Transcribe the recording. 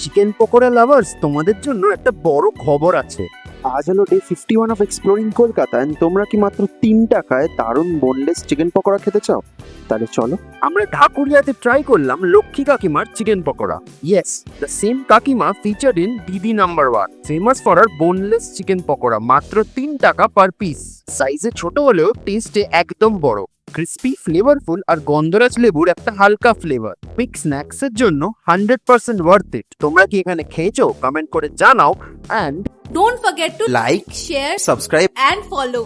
Chicken pakora lovers, তোমাদের জন্য একটা বড় খবর আছে। আজ হলো day 51 of exploring Kolkata, and তোমরা কি মাত্র 3 টাকায় দারুণ বোনলেস চিকেন পকোড়া খেতে চাও? তাহলে চলো। আমরা ঢাকুরিয়াতে ট্রাই করলাম লক্ষ্মী কাকিমার chicken pakora. Yes, the same kakima featured in DD number 1, famous for our boneless chicken pakora. মাত্র 3 টাকা পার পিস। সাইজে ছোট হলেও টেস্টে একদম বড়। ক্রিস্পি, ফ্লেভারফুল আর গন্ধরাজ লেবুর একটা হালকা ফ্লেভার। পিক স্ন্যাক্স এর জন্য 100% ওয়ার্থ ইট। তোমরা কি এখানে খেয়েছো? কমেন্ট করে জানাও। And Don't forget to like, share, subscribe and follow.